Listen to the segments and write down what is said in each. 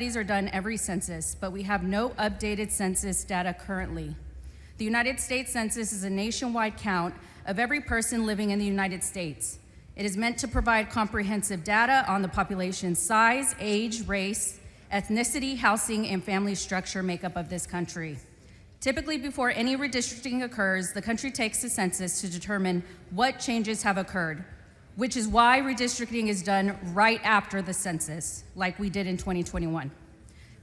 Studies are done every census, but we have no updated census data currently. The United States Census is a nationwide count of every person living in the United States. It is meant to provide comprehensive data on the population's size, age, race, ethnicity, housing, and family structure makeup of this country. Typically, before any redistricting occurs, the country takes a census to determine what changes have occurred, which is why redistricting is done right after the census, like we did in 2021.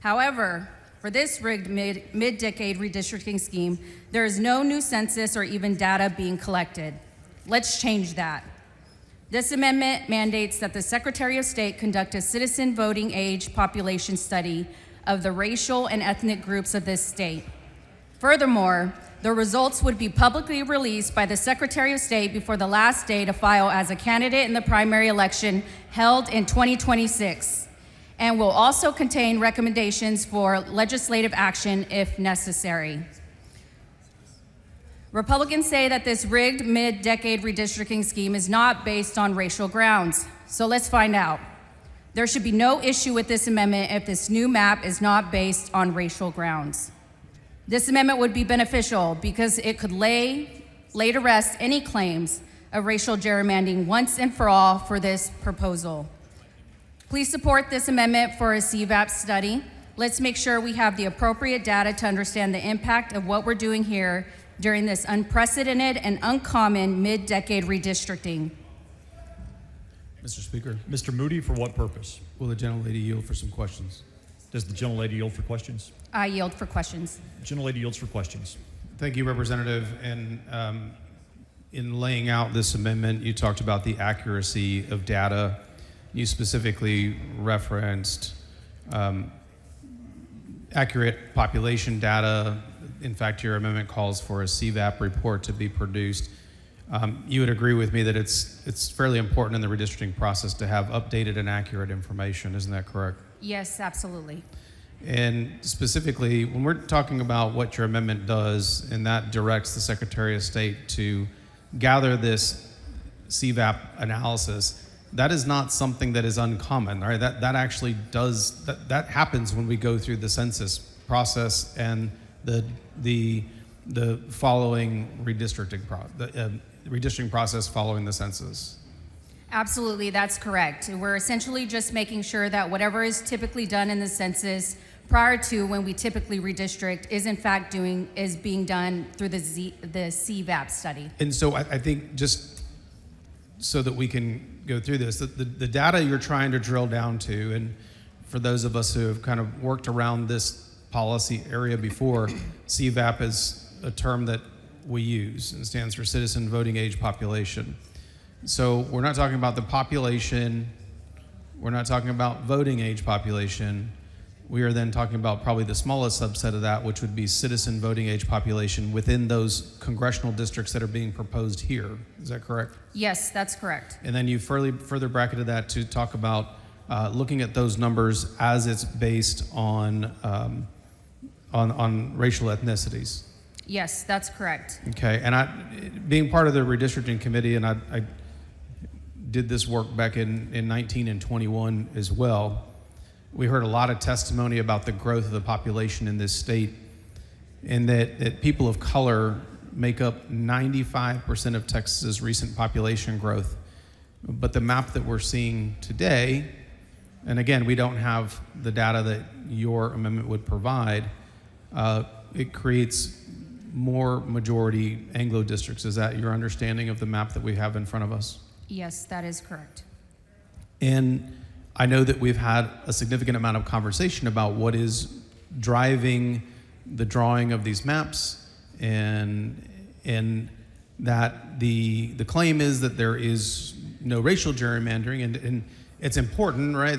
However, for this rigged mid-decade redistricting scheme, there is no new census or even data being collected. Let's change that. This amendment mandates that the Secretary of State conduct a citizen voting age population study of the racial and ethnic groups of this state. Furthermore, the results would be publicly released by the Secretary of State before the last day to file as a candidate in the primary election held in 2026, and will also contain recommendations for legislative action if necessary. Republicans say that this rigged mid-decade redistricting scheme is not based on racial grounds. So let's find out. There should be no issue with this amendment if this new map is not based on racial grounds. This amendment would be beneficial because it could lay to rest any claims of racial gerrymandering once and for all for this proposal. Please support this amendment for a CVAP study. Let's make sure we have the appropriate data to understand the impact of what we're doing here during this unprecedented and uncommon mid-decade redistricting. Mr. Speaker, Mr. Moody, for what purpose? will the gentlelady yield for some questions? Does the gentlelady yield for questions? I yield for questions. Gentlelady yields for questions. Thank you, Representative. And in laying out this amendment, you talked about the accuracy of data. You specifically referenced accurate population data. In fact, your amendment calls for a CVAP report to be produced. You would agree with me that it's fairly important in the redistricting process to have updated and accurate information, isn't that correct? Yes, absolutely. And specifically, when we're talking about what your amendment does, and that directs the Secretary of State to gather this CVAP analysis, that is not something that is uncommon, right? That actually does, that happens when we go through the census process and the following redistricting process following the census. Absolutely, that's correct. We're essentially just making sure that whatever is typically done in the census prior to when we typically redistrict is in fact being done through the CVAP study. And so I think just so that we can go through this, the data you're trying to drill down to, and for those of us who have kind of worked around this policy area before, CVAP is a term that we use and stands for Citizen Voting Age Population. So we're not talking about the population, we're not talking about voting age population. We are then talking about probably the smallest subset of that, which would be citizen voting age population within those congressional districts that are being proposed here. Is that correct? Yes, that's correct. And then you further bracketed that to talk about looking at those numbers as it's based on racial ethnicities. Yes, that's correct. Okay, and being part of the redistricting committee, and I did this work back in 19 and 21 as well. We heard a lot of testimony about the growth of the population in this state, and that people of color make up 95% of Texas's recent population growth. But the map that we're seeing today, and again, we don't have the data that your amendment would provide, it creates more majority Anglo districts. Is that your understanding of the map that we have in front of us? Yes, that is correct. And I know that we've had a significant amount of conversation about what is driving the drawing of these maps, and that the claim is that there is no racial gerrymandering, and it's important, right?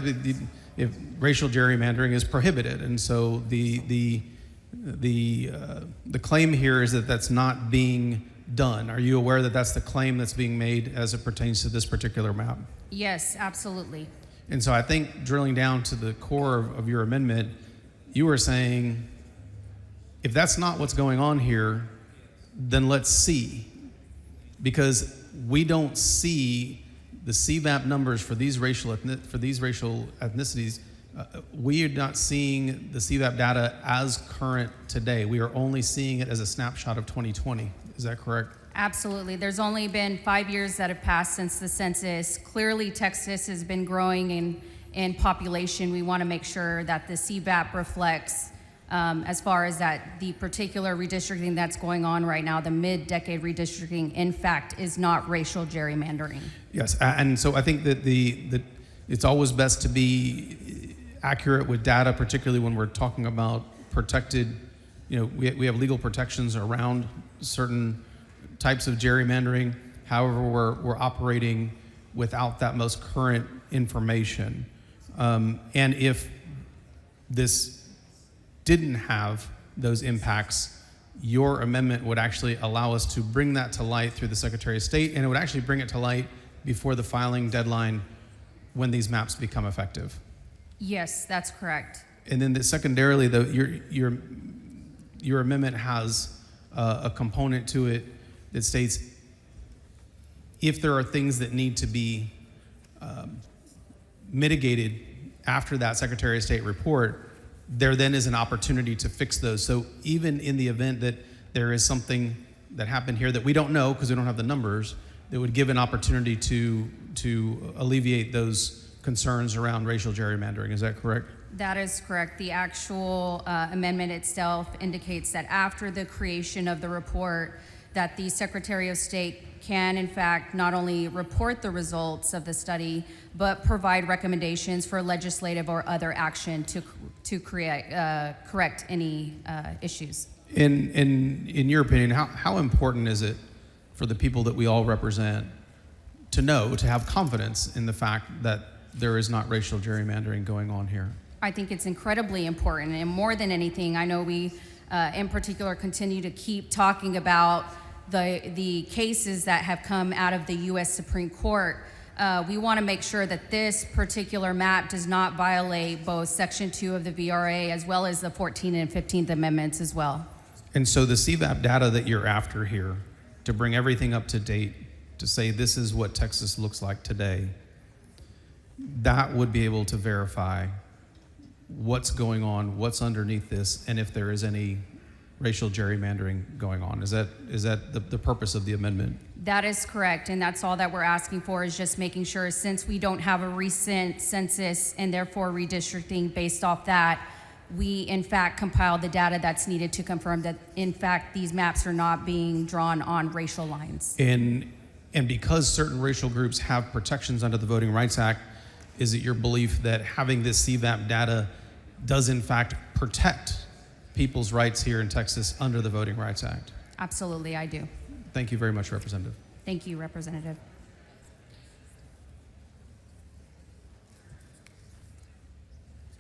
If racial gerrymandering is prohibited, and so the claim here is that that's not being done. Are you aware that that's the claim that's being made as it pertains to this particular map? Yes, absolutely. And so I think drilling down to the core of your amendment, you were saying, if that's not what's going on here, then let's see. Because we don't see the CVAP numbers for these racial ethnicities We are not seeing the CVAP data as current today. We are only seeing it as a snapshot of 2020. Is that correct? Absolutely. There's only been 5 years that have passed since the census. Clearly, Texas has been growing in population. We want to make sure that the CVAP reflects, as far as that the particular redistricting that's going on right now, the mid-decade redistricting, in fact, is not racial gerrymandering. Yes, and so I think that it's always best to be accurate with data, particularly when we're talking about protected, we have legal protections around certain types of gerrymandering. However, we're operating without that most current information. And if this didn't have those impacts, your amendment would actually allow us to bring that to light through the Secretary of State, and it would actually bring it to light before the filing deadline when these maps become effective. Yes, that's correct. And then secondarily, though, your amendment has a component to it that states if there are things that need to be mitigated after that Secretary of State report, there then is an opportunity to fix those. So even in the event that there is something that happened here that we don't know because we don't have the numbers, that would give an opportunity to alleviate those concerns around racial gerrymandering. Is that correct? That is correct. The actual amendment itself indicates that after the creation of the report, that the Secretary of State can, in fact, not only report the results of the study, but provide recommendations for legislative or other action to correct any issues. In your opinion, how important is it for the people that we all represent to have confidence in the fact that there is not racial gerrymandering going on here? I think it's incredibly important, and more than anything, I know we in particular continue to keep talking about the cases that have come out of the U.S. Supreme Court. We want to make sure that this particular map does not violate both Section 2 of the VRA as well as the 14th and 15th Amendments as well. And so the CVAP data that you're after here, to bring everything up to date, to say this is what Texas looks like today, that would be able to verify what's going on, what's underneath this, and if there is any racial gerrymandering going on. Is that the purpose of the amendment? That is correct, and that's all that we're asking for, is just making sure, since we don't have a recent census and therefore redistricting based off that, we in fact compile the data that's needed to confirm that in fact these maps are not being drawn on racial lines. And because certain racial groups have protections under the Voting Rights Act, is it your belief that having this CVAP data does in fact protect people's rights here in Texas under the Voting Rights Act? Absolutely, I do. Thank you very much, Representative. Thank you, Representative.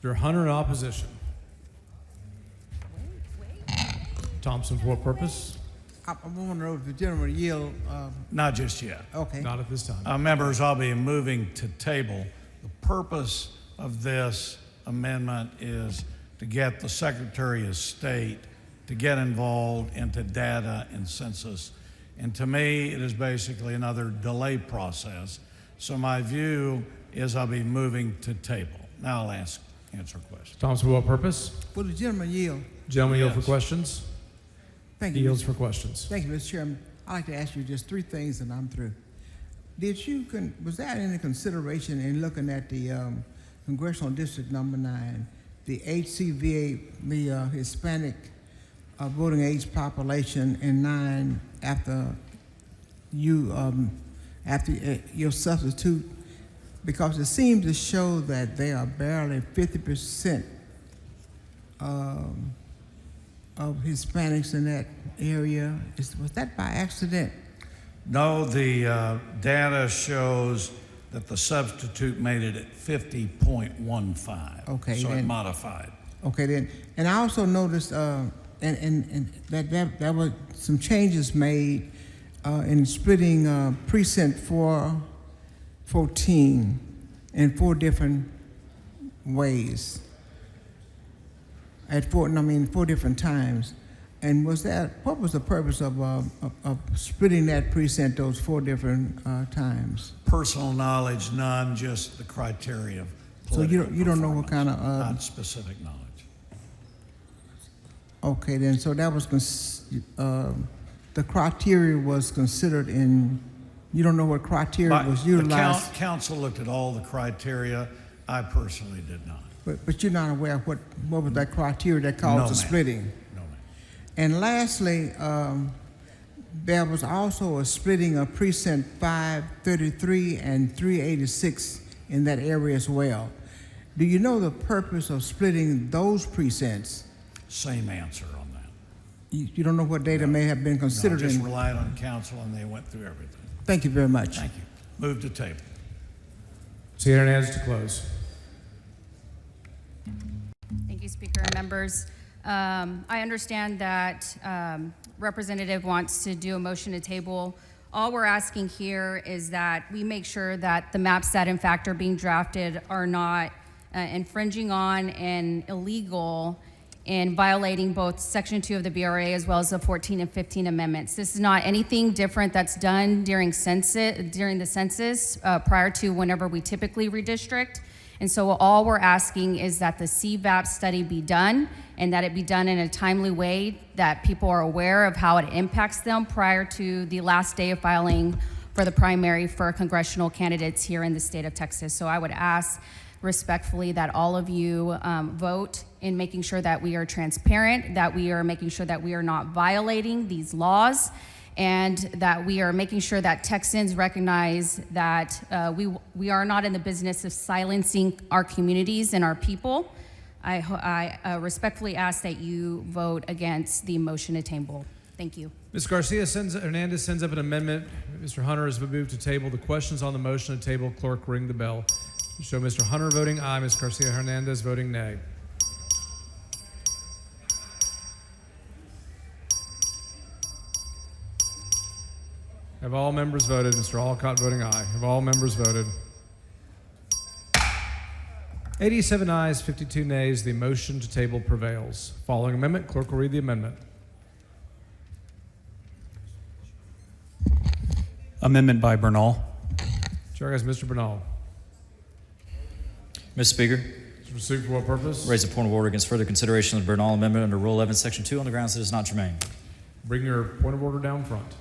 Mr. Hunter in opposition. Thompson, for what purpose? I want to know if the gentleman yield. Not just yet. Okay. Not at this time. Members, I'll be moving to table. The purpose of this amendment is to get the Secretary of State to get involved into data and census. And to me, it is basically another delay process. So my view is I'll be moving to table. Now I'll answer questions. Thompson, for what purpose? Will the gentleman yield? Gentleman yield for Yes. questions? Thank He you. yields for questions. Thank you, Mr. Chairman. I'd like to ask you just three things and I'm through. Was that any consideration in looking at the Congressional District Number 9, the HCVA, the Hispanic voting age population in 9 after your substitute? Because it seems to show that they are barely 50% of Hispanics in that area. Was that by accident? No, the data shows that the substitute made it at 50.15. Okay, So it then- modified. Okay, then, and I also noticed, and that there were some changes made in splitting precinct 414 in 4 different ways. At 4 different times. And what was the purpose of splitting that precinct those 4 different times? Personal knowledge, none, just the criteria of So you don't know what political kind of, Not specific knowledge. okay, then, so that was, the criteria was considered in, you don't know what criteria was The utilized, council looked at all the criteria. I personally did not. but you're not aware of what was that criteria that No, caused the ma'am. splitting? No, ma'am. And lastly, there was also a splitting of precinct 533 and 386 in that area as well. Do you know the purpose of splitting those precincts? Same answer on that. You don't know what data may have been No, considered just in? relied on council and they went through everything. Thank you very much. Thank you. Move to table. Seat Hernandez to close. Thank you, Speaker and members. I understand that Representative wants to do a motion to table. All we're asking here is that we make sure that the maps that in fact are being drafted are not infringing on and illegal in violating both Section 2 of the BRA as well as the 14 and 15 amendments. This is not anything different that's done during the census prior to whenever we typically redistrict. And so all we're asking is that the CVAP study be done and that it be done in a timely way, that people are aware of how it impacts them prior to the last day of filing for the primary for congressional candidates here in the state of Texas. So I would ask respectfully that all of you vote in making sure that we are transparent, that we are making sure that we are not violating these laws, and that we are making sure that Texans recognize that we are not in the business of silencing our communities and our people. I respectfully ask that you vote against the motion to table. Thank you. Ms. Hernandez sends up an amendment. Mr. Hunter has been moved to table. The questions on the motion to table, clerk ring the bell. Show Mr. Hunter voting aye, Ms. Garcia Hernandez voting nay. Have all members voted? Mr. Alcott voting aye. Have all members voted? 87 ayes, 52 nays. The motion to table prevails. Following amendment, clerk will read the amendment. Amendment by Bernal. Chair has Mr. Bernal. Mr. Speaker, To proceed for what purpose? raise a point of order against further consideration of the Bernal Amendment under Rule 11, Section 2 on the grounds that it is not germane. Bring your point of order down front.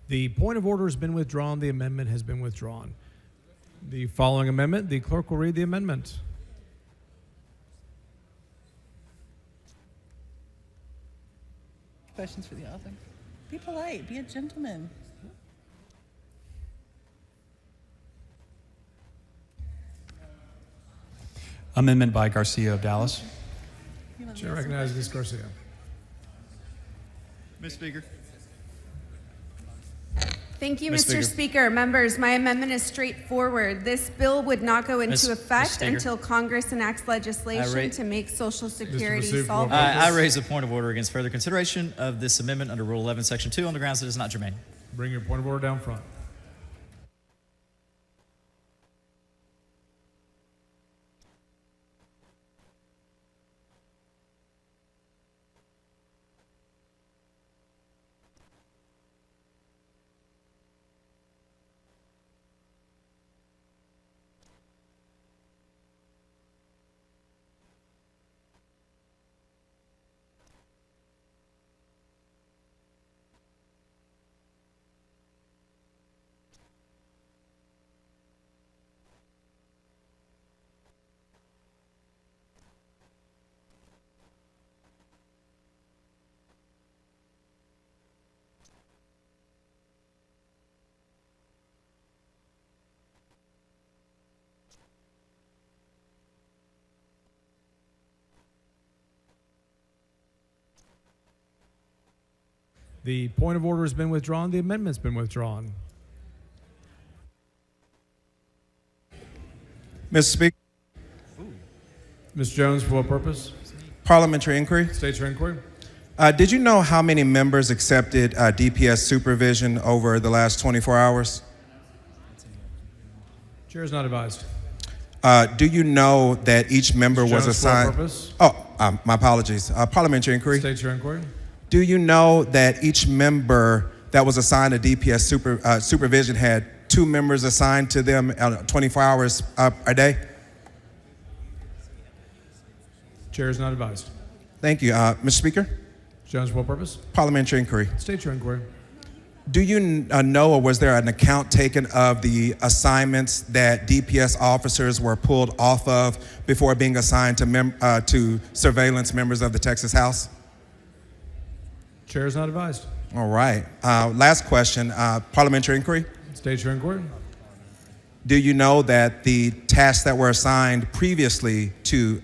The point of order has been withdrawn. The amendment has been withdrawn. The following amendment, the clerk will read the amendment. Questions for the author. Be polite. Be a gentleman. Amendment by Garcia of Dallas. Chair recognizes Ms. Garcia. Mr. Speaker. Thank you, Ms. Mr. Speaker. Members, my amendment is straightforward. This bill would not go into Ms. effect Speaker. until Congress enacts legislation to make Social Security Masufi, solvent. I raise a point of order against further consideration of this amendment under Rule 11, Section 2 on the grounds that it is not germane. Bring your point of order down front. The point of order has been withdrawn. The amendment's been withdrawn. Mr. Speaker, Ms. Jones, for what purpose? parliamentary inquiry. State your inquiry. Did you know how many members accepted DPS supervision over the last 24 hours? Chair is not advised. Do you know that each member Ms. was Jones, for what assigned? purpose? Oh, my apologies. Parliamentary inquiry. State your inquiry. Do you know that each member that was assigned a DPS supervision had 2 members assigned to them 24 hours a day? Chair is not advised. Thank you. Mr. Speaker, Jones, for what purpose? parliamentary inquiry. State your inquiry. Do you know, or was there an account taken of the assignments that DPS officers were pulled off of before being assigned to surveillance members of the Texas House? Chair is not advised. All right. Last question, parliamentary inquiry. State your inquiry. Do you know that the tasks that were assigned previously to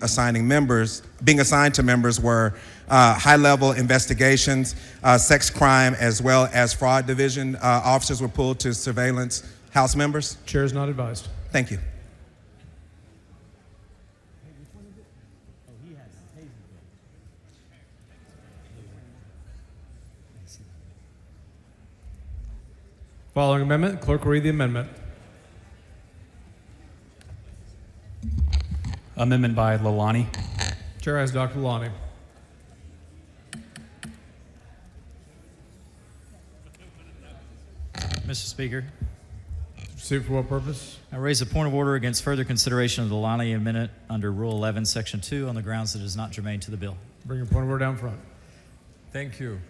being assigned to members were high-level investigations, sex crime, as well as fraud division officers were pulled to surveillance House members? Chair is not advised. Thank you. Following amendment, clerk will read the amendment. Amendment by Lalani. Chair has Dr. Lonnie. Mr. Speaker, Proceed for what purpose? I raise a point of order against further consideration of the Lonnie amendment under Rule 11, Section 2 on the grounds that it is not germane to the bill. Bring your point of order down front. Thank you.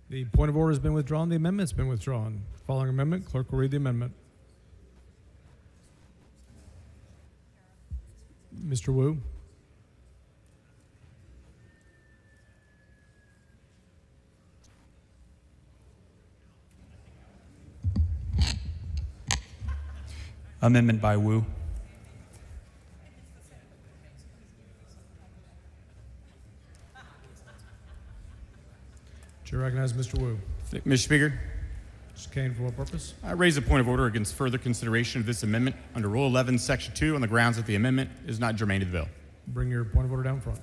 The point of order has been withdrawn. The amendment's been withdrawn. Following amendment, clerk will read the amendment. Mr. Wu. Amendment by Wu. Chair recognizes Mr. Wu. Mr. Speaker, Mr. Kane, for what purpose? I raise a point of order against further consideration of this amendment under Rule 11, Section 2 on the grounds that the amendment is not germane to the bill. Bring your point of order down front.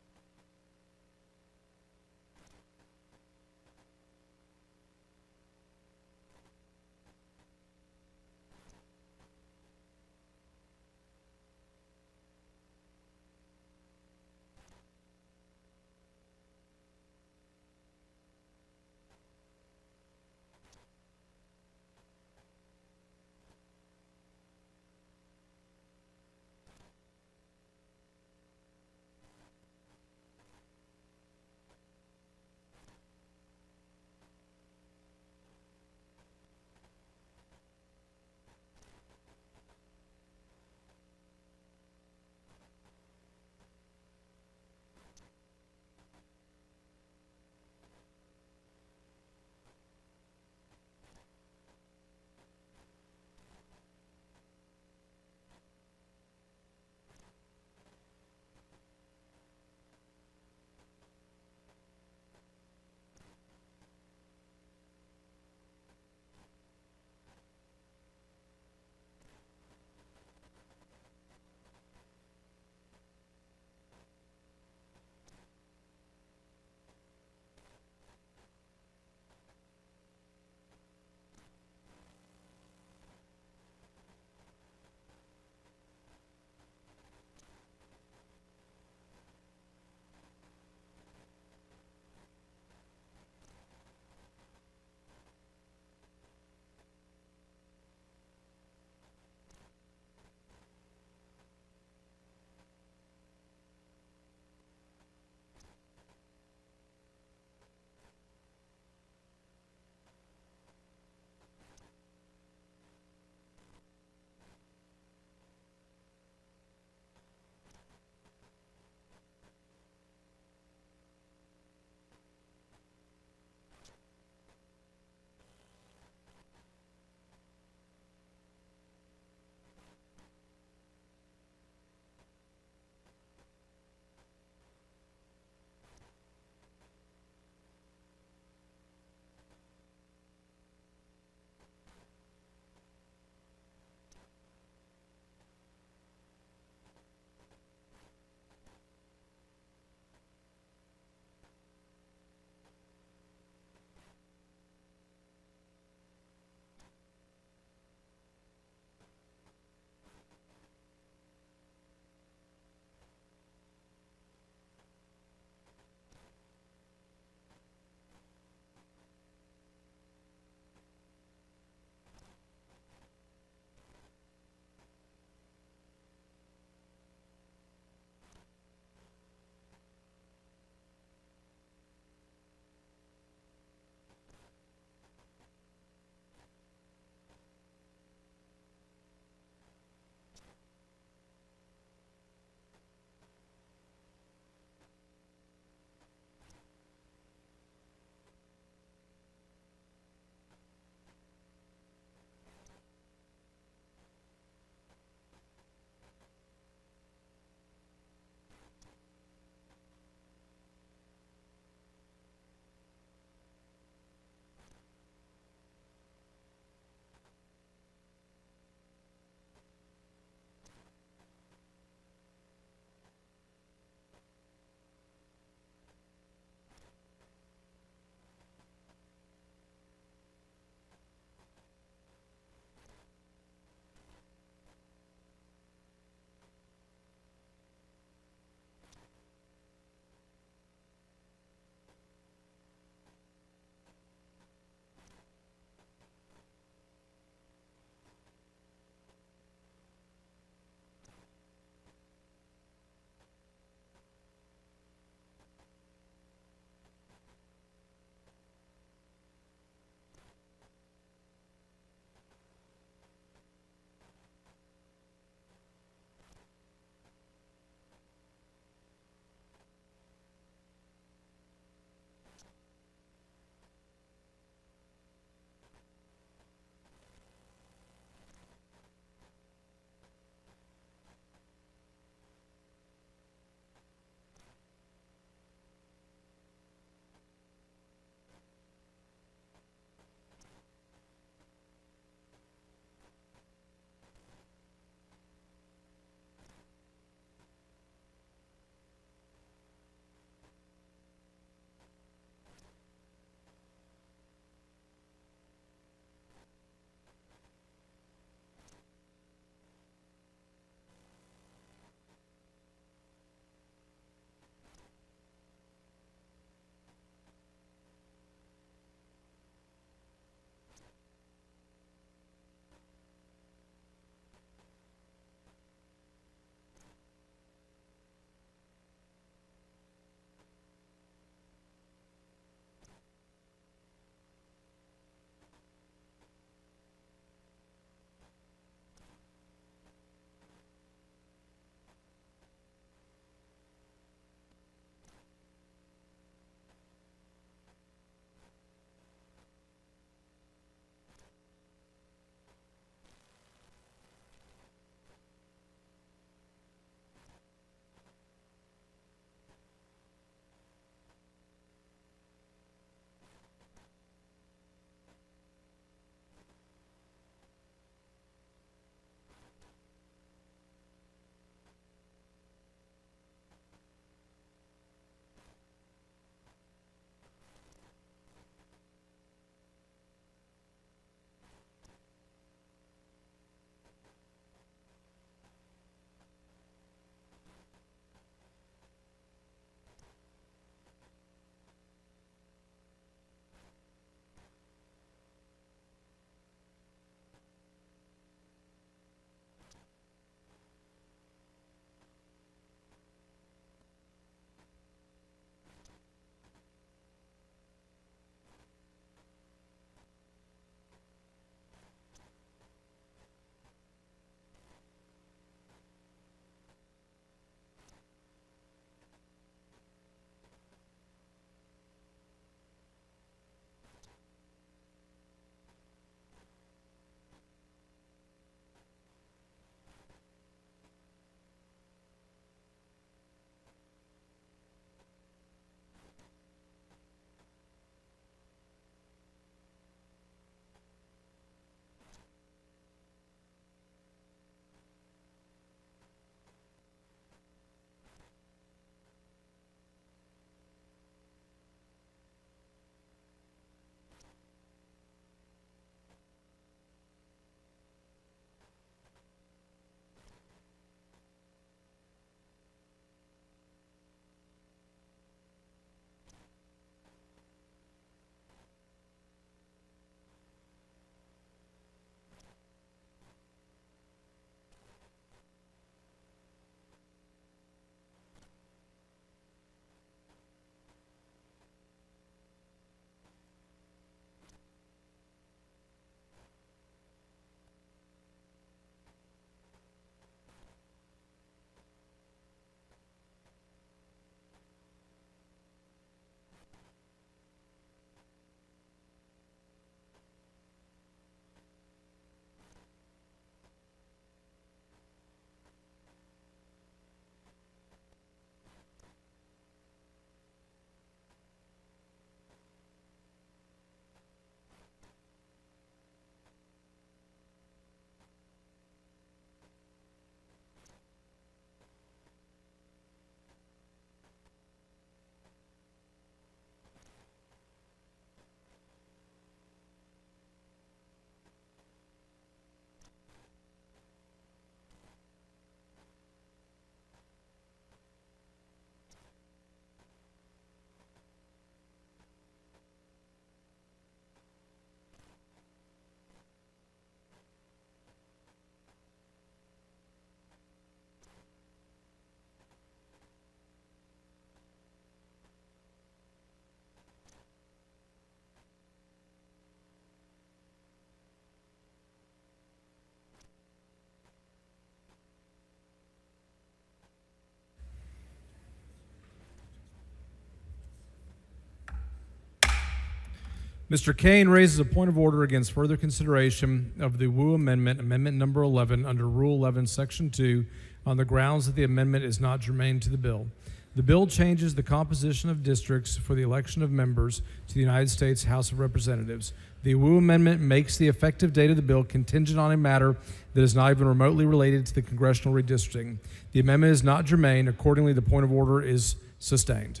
Mr. Kane raises a point of order against further consideration of the Wu Amendment, Amendment number 11, under Rule 11, Section 2, on the grounds that the amendment is not germane to the bill. The bill changes the composition of districts for the election of members to the United States House of Representatives. The Wu Amendment makes the effective date of the bill contingent on a matter that is not even remotely related to the congressional redistricting. The amendment is not germane. Accordingly, the point of order is sustained.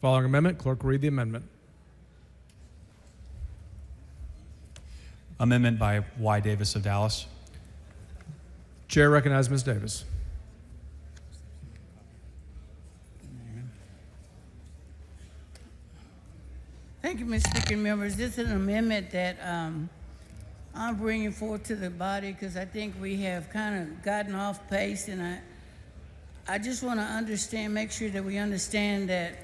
Following amendment, clerk will read the amendment. Amendment by Y. Davis of Dallas. Chair recognizes Ms. Davis. Thank you, Mr. Speaker and members. This is an amendment that I'm bringing forth to the body because I think we have kind of gotten off pace, and I just want to understand, make sure that we understand that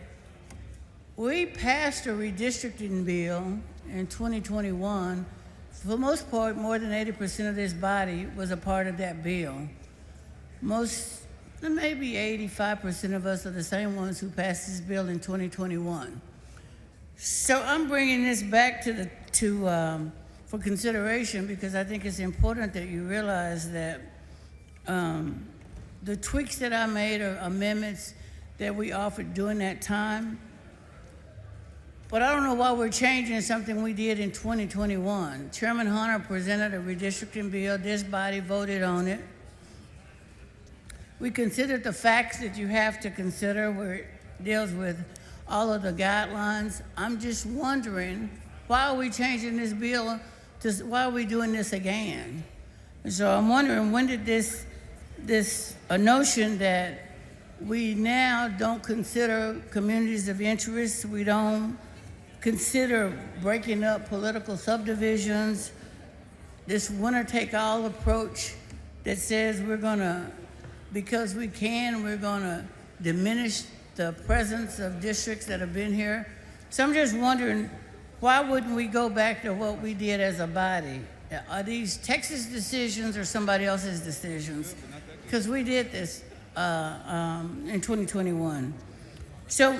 we passed a redistricting bill in 2021. For the most part, more than 80% of this body was a part of that bill. Maybe 85% of us are the same ones who passed this bill in 2021. So I'm bringing this back for consideration because I think it's important that you realize that the tweaks that I made are amendments that we offered during that time. But I don't know why we're changing something we did in 2021. Chairman Hunter presented a redistricting bill. This body voted on it. We considered the facts that you have to consider where it deals with all of the guidelines. I'm just wondering, why are we changing this bill? Why are we doing this again? And so I'm wondering, when did this notion that we now don't consider communities of interest, we don't consider breaking up political subdivisions, this winner-take-all approach that says we're gonna, because we can, we're gonna diminish the presence of districts that have been here. So I'm just wondering, why wouldn't we go back to what we did as a body? Are these Texas decisions or somebody else's decisions? Because we did this in 2021. So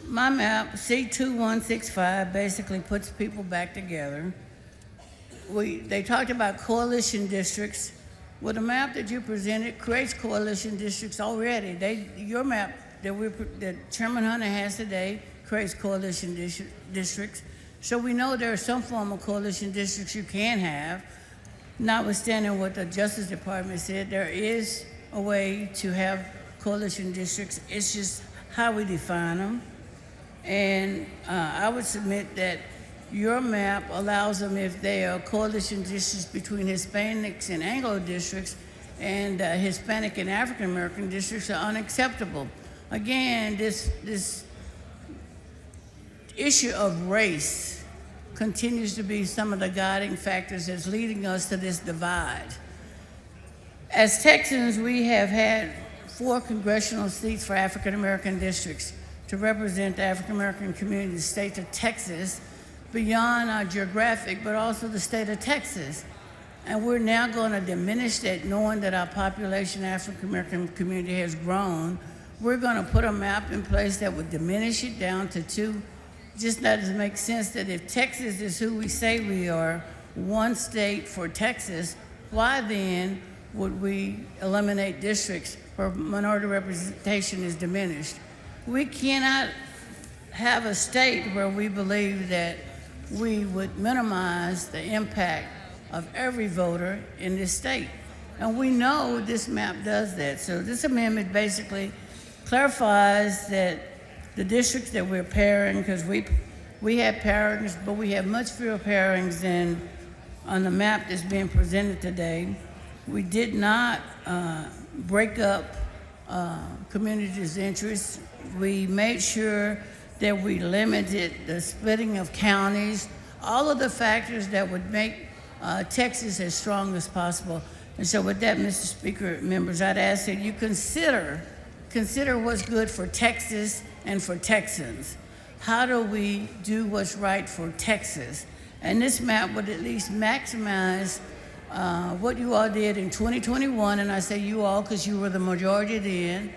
my map, C2165, basically puts people back together. They talked about coalition districts. Well, the map that you presented creates coalition districts already. Your map that Chairman Hunter has today creates coalition districts. So we know there are some form of coalition districts you can have. Notwithstanding what the Justice Department said, there is a way to have coalition districts. It's just how we define them. And I would submit that your map allows them, if they are coalition districts between Hispanics and Anglo districts, and Hispanic and African American districts are unacceptable. Again, this issue of race continues to be some of the guiding factors that's leading us to this divide. As Texans, we have had 4 congressional seats for African American districts to represent the African American community in the state of Texas, beyond our geographic, but also the state of Texas. And we're now going to diminish that, knowing that our population, African American community, has grown. We're going to put a map in place that would diminish it down to 2. Just doesn't make sense that if Texas is who we say we are, one state for Texas, why then would we eliminate districts where minority representation is diminished? We cannot have a state where we believe that we would minimize the impact of every voter in this state. And we know this map does that. So this amendment basically clarifies that the districts that we're pairing, because we have pairings, but we have much fewer pairings than on the map that's being presented today. We did not break up communities' interests. We made sure that we limited the splitting of counties, all of the factors that would make Texas as strong as possible. And so with that, Mr. Speaker, members, I'd ask that you consider what's good for Texas and for Texans. How do we do what's right for Texas? And this map would at least maximize what you all did in 2021, and I say you all because you were the majority then,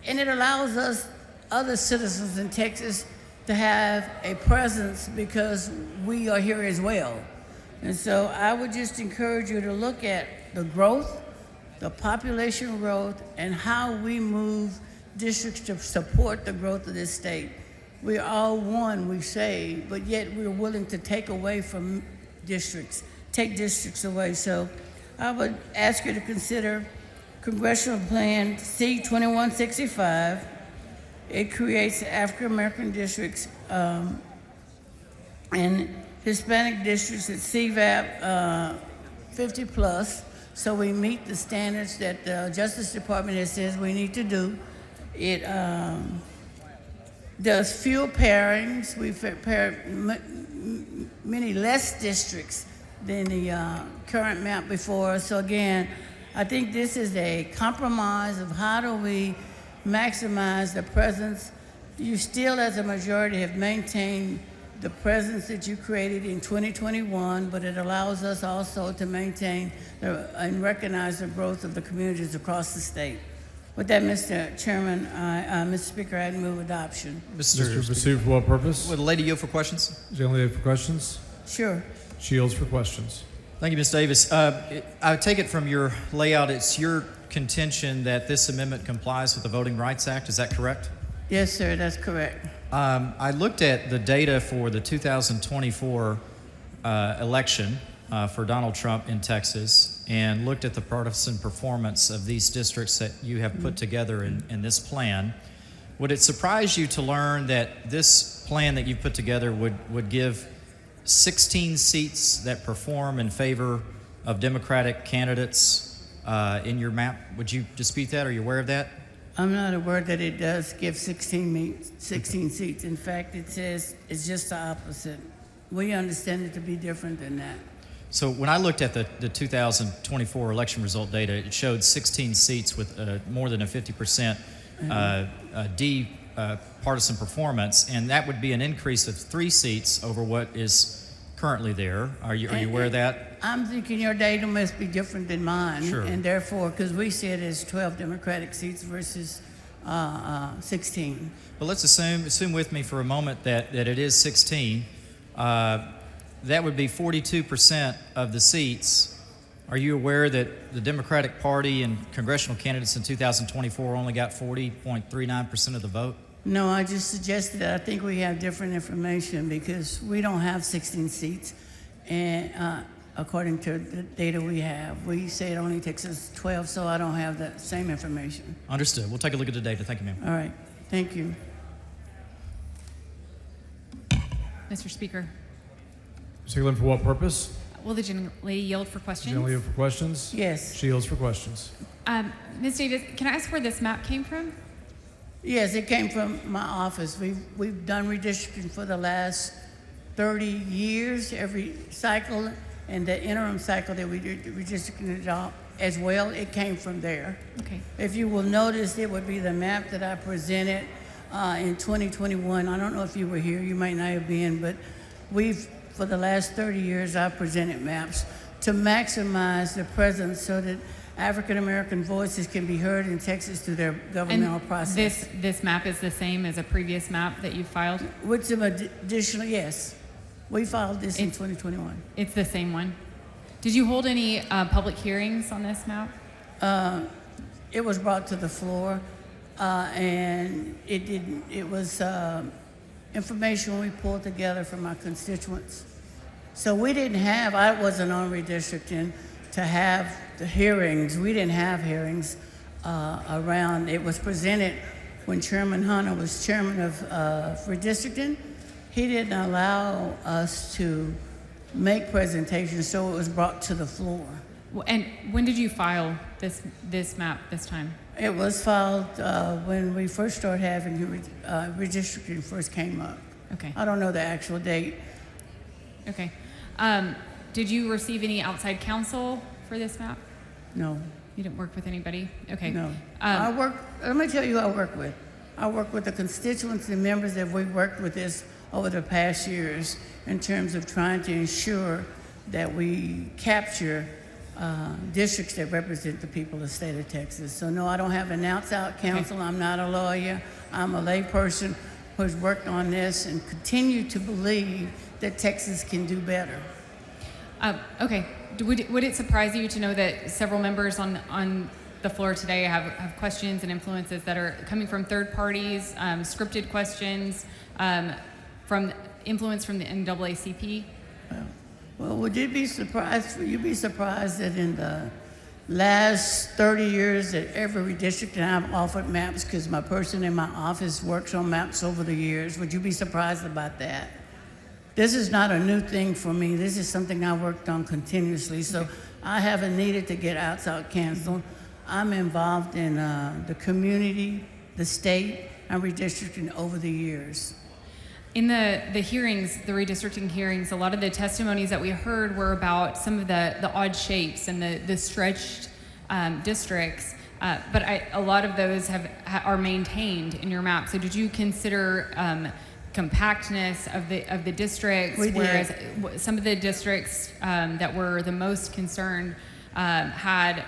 and it allows us, other citizens in Texas, to have a presence because we are here as well. And so I would just encourage you to look at the growth, the population growth, and how we move districts to support the growth of this state. We're all one, we say, but yet we're willing to take away from districts, take districts away. So I would ask you to consider Congressional Plan C-2165. It creates African American districts and Hispanic districts at CVAP 50 plus, so we meet the standards that the Justice Department has says we need to do. It does fewer pairings. We pair many less districts than the current map before us. So again, I think this is a compromise of how do we maximize the presence. You still, as a majority, have maintained the presence that you created in 2021, but it allows us also to maintain and recognize the growth of the communities across the state. With that, Mr. Chairman, Mr. Speaker, I'd move adoption. Mr. Pursuit for what purpose? Would the lady yield for questions? General yield for questions? Sure. She yields for questions. Thank you, Ms. Davis. I take it from your layout, it's your contention that this amendment complies with the Voting Rights Act. Is that correct? Yes, sir, that's correct. I looked at the data for the 2024 election for Donald Trump in Texas and looked at the partisan performance of these districts that you have put together in this plan. Would it surprise you to learn that this plan that you put together would give 16 seats that perform in favor of Democratic candidates in your map? Would you dispute that? Are you aware of that? I'm not aware that it does give 16 seats. In fact, it says it's just the opposite. We understand it to be different than that. So when I looked at the 2024 election result data, it showed 16 seats with more than a 50% partisan performance, and that would be an increase of 3 seats over what is currently there. Are you aware of that? I'm thinking your data must be different than mine, Sure. and therefore, because we see it as 12 Democratic seats versus 16. But let's assume with me for a moment that it is 16. That would be 42% of the seats. Are you aware that the Democratic Party and congressional candidates in 2024 only got 40.39% of the vote? No, I just suggested that I think we have different information because we don't have 16 seats, and according to the data we have, we say it only takes us 12, so I don't have the same information. Understood. We'll take a look at the data. Thank you, ma'am. All right. Thank you. Mr. Speaker, Mr. Glenn, for what purpose? will the lady yield for questions? General yield for questions? Yes. She yields for questions. Ms. Davis, can I ask where this map came from? Yes, it came from my office. We've done redistricting for the last 30 years, every cycle, and the interim cycle that we did redistricting as well, it came from there. Okay. If you will notice, it would be the map that I presented in 2021. I don't know if you were here, you might not have been, but for the last 30 years, I've presented maps to maximize the presence so that African American voices can be heard in Texas through their governmental process. This map is the same as a previous map that you filed? With some additional, yes. We filed this in 2021. It's the same one. Did you hold any public hearings on this map? It was brought to the floor, and it was information we pulled together from our constituents. So I wasn't on redistricting to have the hearings. We didn't have hearings around. It was presented when Chairman Hunter was chairman of redistricting. He didn't allow us to make presentations, so it was brought to the floor. And when did you file this map this time? It was filed when we first started having redistricting first came up. Okay. I don't know the actual date. Okay. Did you receive any outside counsel for this map? No. You didn't work with anybody? Okay. No. Let me tell you who I work with. I work with the constituents and members that we've worked with this over the past years in terms of trying to ensure that we capture districts that represent the people of the state of Texas. So no, I don't have an outside counsel. I'm not a lawyer. I'm a lay person who has worked on this and continue to believe that Texas can do better. Okay. Would it surprise you to know that several members on the floor today have questions and influences that are coming from third parties, scripted questions, from influence from the NAACP? Well, would you be surprised? You'd be surprised that in the last 30 years that every redistricting I've offered maps, because my person in my office works on maps over the years. Would you be surprised about that? This is not a new thing for me. This is something I worked on continuously. So I haven't needed to get outside counsel. I'm involved in the community, the state, and redistricting over the years. In the hearings, the redistricting hearings, a lot of the testimonies that we heard were about some of the odd shapes and the stretched districts, but a lot of those are maintained in your map. So did you consider compactness of the districts? We did. Whereas some of the districts that were the most concerned had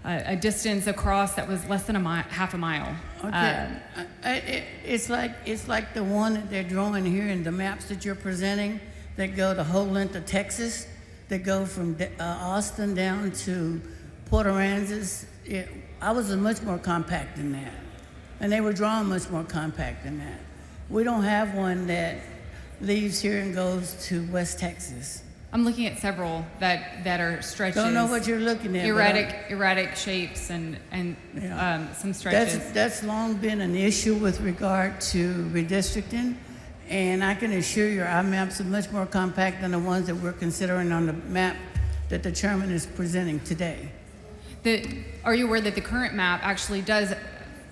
a distance across that was less than half a mile. Okay. It's like the one that they're drawing here in the maps that you're presenting that go the whole length of Texas, that go from Austin down to Port Aransas. I was much more compact than that. And they were drawn much more compact than that. We don't have one that leaves here and goes to West Texas. I'm looking at several that are stretches. Don't know what you're looking at. Erratic shapes and some stretches. That's long been an issue with regard to redistricting, and I can assure you our maps are much more compact than the ones that we're considering on the map that the chairman is presenting today. Are you aware that the current map actually does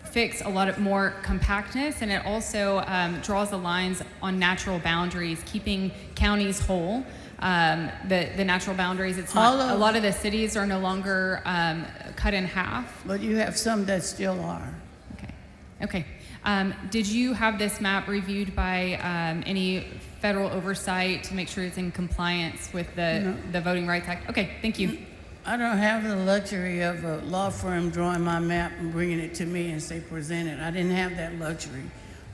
fix a lot of more compactness, and it also draws the lines on natural boundaries, keeping counties whole? The natural boundaries, it's not, a lot of the cities are no longer cut in half. But you have some that still are. Okay. Did you have this map reviewed by any federal oversight to make sure it's in compliance with the Voting Rights Act? Okay, thank you. I don't have the luxury of a law firm drawing my map and bringing it to me and say present it. I didn't have that luxury.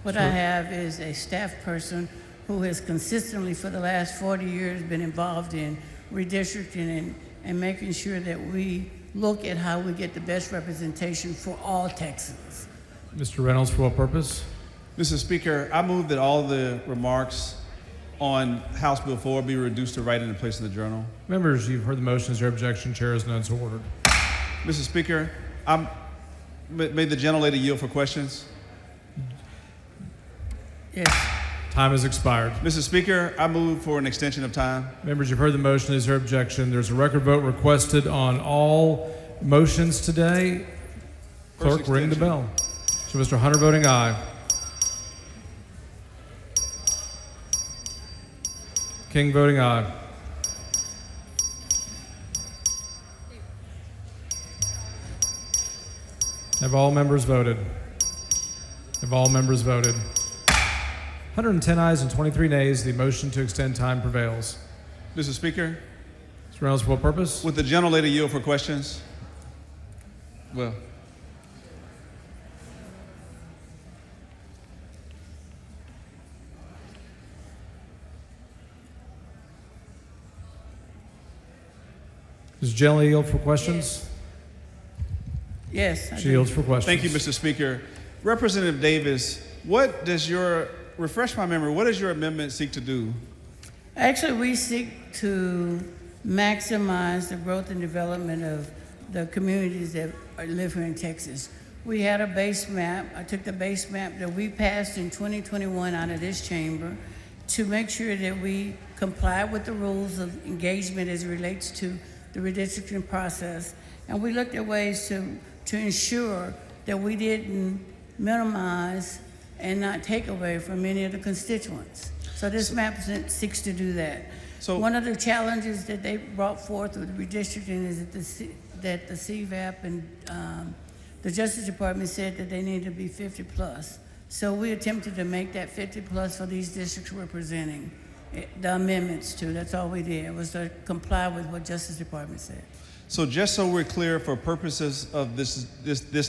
What I have is a staff person who has consistently for the last 40 years been involved in redistricting and making sure that we look at how we get the best representation for all Texans. Mr. Reynolds, for what purpose? Mr. Speaker, I move that all the remarks on House Bill 4 be reduced to right in the place of the journal. Members, you've heard the motion. Is there objection? Chair is none so ordered. Mr. Speaker, may the gentlelady yield for questions? Yes. Time has expired. Mr. Speaker, I move for an extension of time. Members, you've heard the motion. Is there objection? There's a record vote requested on all motions today. Clerk, ring the bell. So Mr. Hunter voting aye. King voting aye. Have all members voted? Have all members voted? 110 ayes and 23 nays. The motion to extend time prevails. Mr. Speaker. Mr. Reynolds, for what purpose? Would the gentlelady yield for questions? Well. Does Jenny yield for questions? Yes. She yields for questions. Thank you, Mr. Speaker. Representative Davis, what does refresh my memory, what does your amendment seek to do? Actually, we seek to maximize the growth and development of the communities that live here in Texas. We had a base map. I took the base map that we passed in 2021 out of this chamber to make sure that we comply with the rules of engagement as it relates to the redistricting process. And we looked at ways to ensure that we didn't minimize and not take away from many of the constituents. So this map seeks to do that. So one of the challenges that they brought forth with redistricting is that the CVAP and the Justice Department said that they need to be 50 plus. So we attempted to make that 50 plus for these districts we're presenting. The amendments to, that's all we did, was to comply with what Justice Department said. So just so we're clear for purposes of this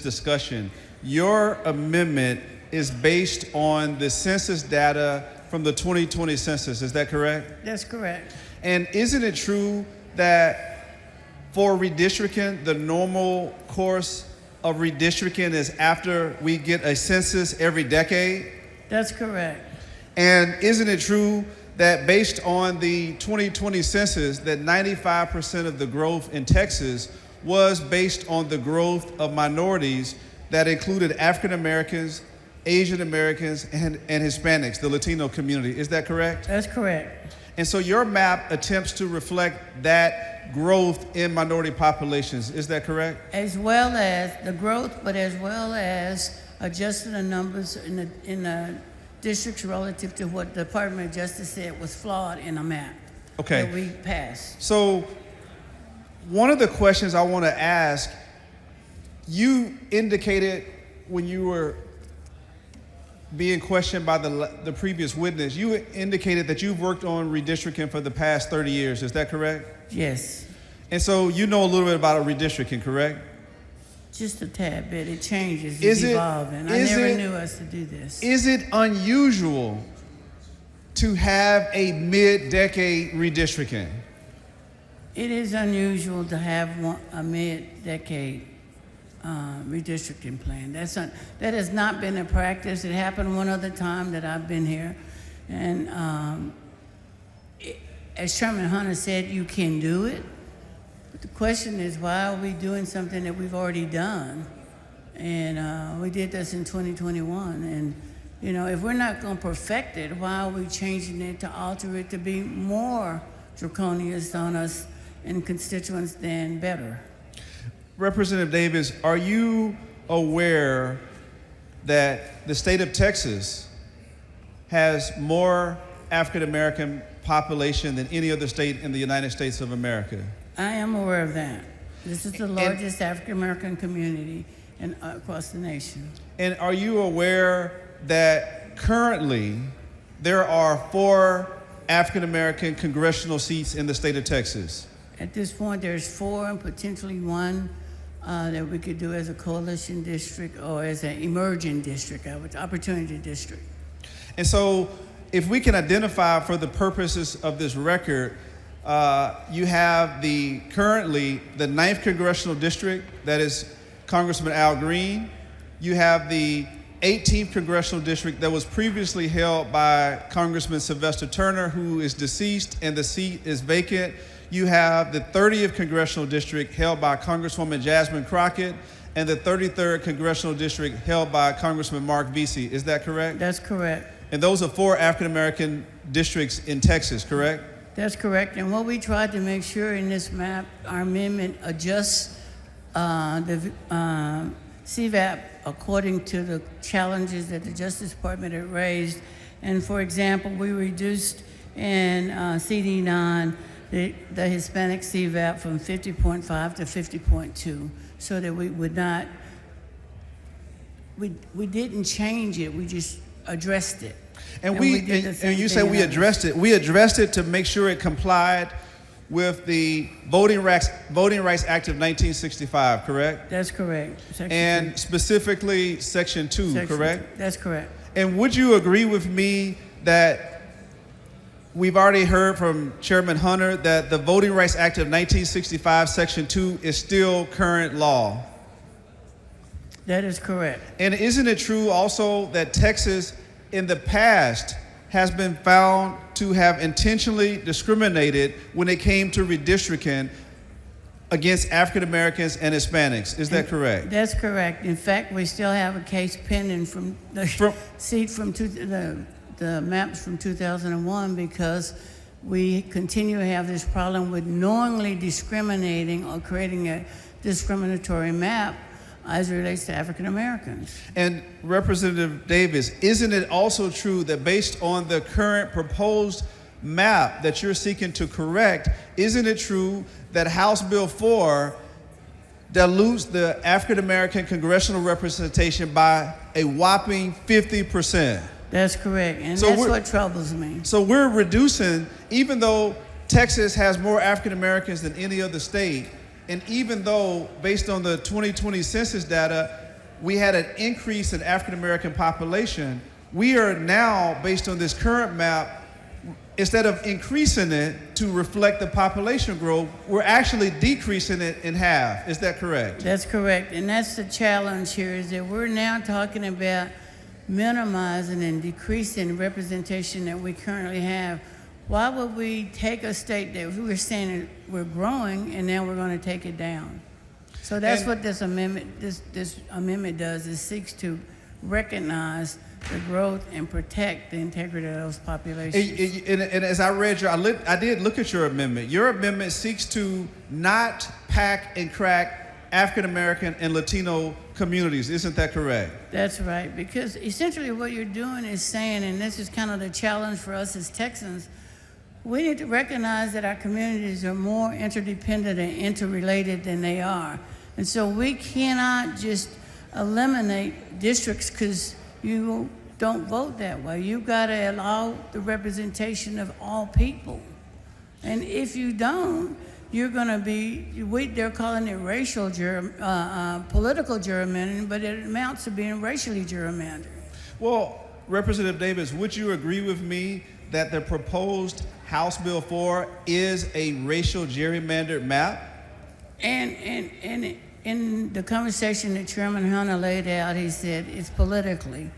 discussion, your amendment is based on the census data from the 2020 census. Is that correct? That's correct. And isn't it true that for redistricting, the normal course of redistricting is after we get a census every decade? That's correct. And isn't it true that based on the 2020 census, that 95% of the growth in Texas was based on the growth of minorities that included African Americans, Asian Americans, and Hispanics, the Latino community? Is that correct? That's correct. And so your map attempts to reflect that growth in minority populations. Is that correct? As well as the growth, but as well as adjusting the numbers in the districts relative to what the Department of Justice said was flawed in a map that we passed. So one of the questions I want to ask, you indicated when you were being questioned by the previous witness, you indicated that you've worked on redistricting for the past 30 years. Is that correct? Yes. And so you know a little bit about redistricting, correct? Just a tad bit. It changes. It's evolving. I never knew us to do this. Is it unusual to have a mid-decade redistricting? It is unusual to have a mid-decade redistricting plan. That has not been a practice. It happened one other time that I've been here. And as Chairman Hunter said, you can do it. But the question is, why are we doing something that we've already done? And we did this in 2021. And, you know, if we're not going to perfect it, why are we changing it to alter it to be more draconian on us and constituents than better? Representative Davis, are you aware that the state of Texas has more African American population than any other state in the United States of America? I am aware of that. This is the largest African American community across the nation. And are you aware that currently there are 4 African American congressional seats in the state of Texas? At this point, there's 4 and potentially 1 that we could do as a coalition district or as an emerging district, opportunity district. And so if we can identify for the purposes of this record, you have currently the 9th Congressional District, that is Congressman Al Green. You have the 18th Congressional District that was previously held by Congressman Sylvester Turner, who is deceased, and the seat is vacant. You have the 30th Congressional District held by Congresswoman Jasmine Crockett, and the 33rd Congressional District held by Congressman Mark Vesey. Is that correct? That's correct. And those are 4 African American districts in Texas, correct? That's correct. And what we tried to make sure in this map, our amendment adjusts the CVAP according to the challenges that the Justice Department had raised. And for example, we reduced in CD9 the Hispanic CVAP from 50.5 to 50.2 so that we would not, we didn't change it, we just addressed it. And you say we addressed it. We addressed it to make sure it complied with the Voting Rights Act of 1965, correct? That's correct. Section 2. Specifically Section 2, correct? That's correct. And would you agree with me that we've already heard from Chairman Hunter that the Voting Rights Act of 1965, Section 2 is still current law? That is correct. And isn't it true also that Texas in the past has been found to have intentionally discriminated when it came to redistricting against African Americans and Hispanics? Is that correct? That's correct. In fact, we still have a case pending from the seat from the maps from 2001 because we continue to have this problem with knowingly discriminating or creating a discriminatory map as it relates to African Americans. And Representative Davis, isn't it also true that based on the current proposed map that you're seeking to correct, isn't it true that House Bill 4 dilutes the African American congressional representation by a whopping 50%? That's correct, and so that's what troubles me. So we're reducing, even though Texas has more African Americans than any other state, and even though, based on the 2020 census data, we had an increase in African American population. We are now, based on this current map, instead of increasing it to reflect the population growth, we're actually decreasing it in half. Is that correct? That's correct. And that's the challenge here, is that we're now talking about minimizing and decreasing representation that we currently have. Why would we take a state that we were saying we're growing and now we're going to take it down? So that's what this amendment does, is seeks to recognize the growth and protect the integrity of those populations. And as I read I did look at your amendment. Your amendment seeks to not pack and crack African American and Latino communities. Isn't that correct? That's right, because essentially what you're doing is saying, and this is kind of the challenge for us as Texans, we need to recognize that our communities are more interdependent and interrelated than they are. And so we cannot just eliminate districts because you don't vote that way. You've got to allow the representation of all people. And if you don't, you're going to be, they're calling it racial political gerrymandering, but it amounts to being racially gerrymandering. Well, Representative Davis, would you agree with me that the proposed House Bill 4 is a racial gerrymandered map? And in the conversation that Chairman Hunter laid out, he said it's politically,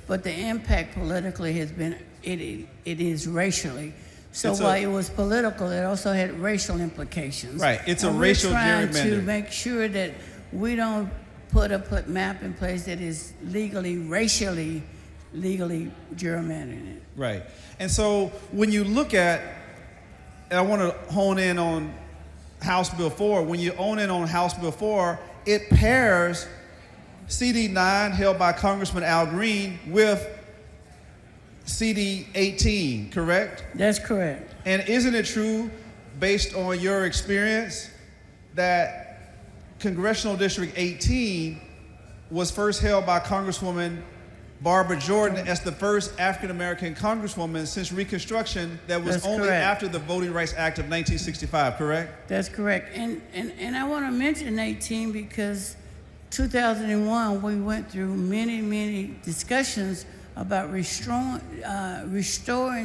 but the impact politically has been, it is racially. So while it was political, it also had racial implications. Right, it's a racial gerrymander. We're trying to make sure that we don't put a map in place that is racially gerrymandering it. Right, and so when you look at, and I want to hone in on House Bill 4, when you hone in on House Bill 4, it pairs CD 9 held by Congressman Al Green with CD 18, correct? That's correct. And isn't it true, based on your experience, that Congressional District 18 was first held by Congresswoman Barbara Jordan as the first African-American Congresswoman since Reconstruction that was only after the Voting Rights Act of 1965, correct? That's correct. And I want to mention 18 because 2001, we went through many discussions about restoring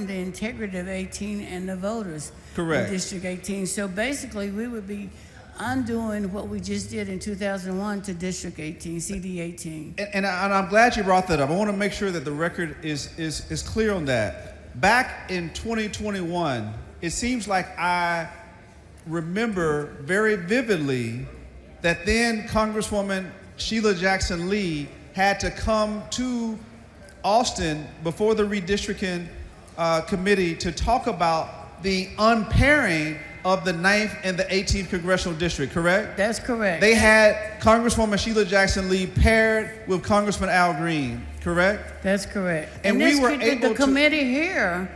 the integrity of 18 and the voters in District 18. So basically, we would be undoing what we just did in 2001 to District 18, CD 18. And I'm glad you brought that up. I want to make sure that the record is clear on that. Back in 2021, it seems like I remember very vividly that then Congresswoman Sheila Jackson Lee had to come to Austin before the redistricting committee to talk about the unpairing of the 9th and the 18th Congressional District, correct? That's correct. They had Congresswoman Sheila Jackson Lee paired with Congressman Al Green, correct? That's correct. And we were able the committee here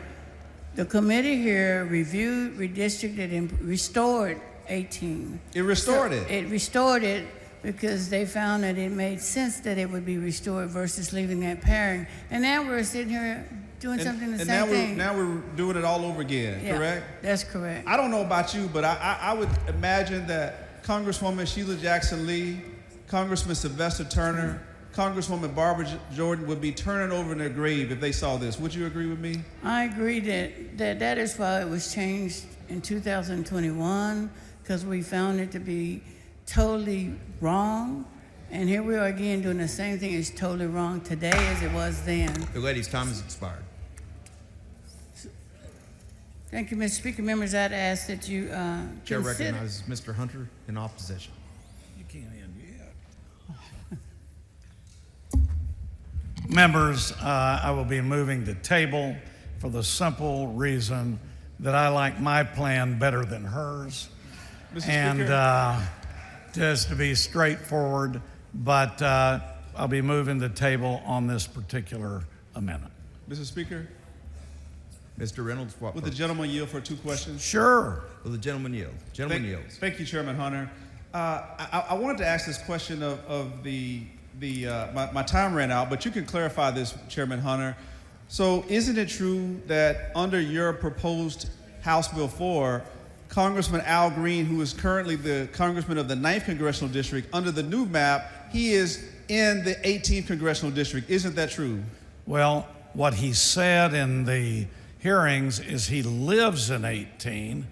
reviewed, redistricted, and restored 18. It restored it? It restored it because they found that it made sense that it would be restored versus leaving that pairing. And now we're sitting here doing something the same thing. Now we're doing it all over again, correct? That's correct. I don't know about you, but I would imagine that Congresswoman Sheila Jackson Lee, Congressman Sylvester Turner, Congresswoman Barbara Jordan would be turning over in their grave if they saw this. Would you agree with me? I agree that is why it was changed in 2021, because we found it to be totally wrong. And here we are again doing the same thing. It's totally wrong today as it was then. The lady's time has expired. Thank you, Mr. Speaker. Members, I'd ask that you Chair recognizes Mr. Hunter in opposition. You can't end yet. Members, I will be moving the table for the simple reason that I like my plan better than hers. And just to be straightforward, but I'll be moving the table on this particular amendment. Mr. Speaker? Mr. Reynolds, what? Would the gentleman yield for 2 questions? Sure. Will the gentleman yield? Gentleman yields. Thank you, Chairman Hunter. I wanted to ask this question my time ran out, but you can clarify this, Chairman Hunter. So isn't it true that under your proposed House Bill 4, Congressman Al Green, who is currently the congressman of the 9th Congressional District, under the new map, he is in the 18th Congressional District. Isn't that true? Well, what he said in the hearings is he lives in 18,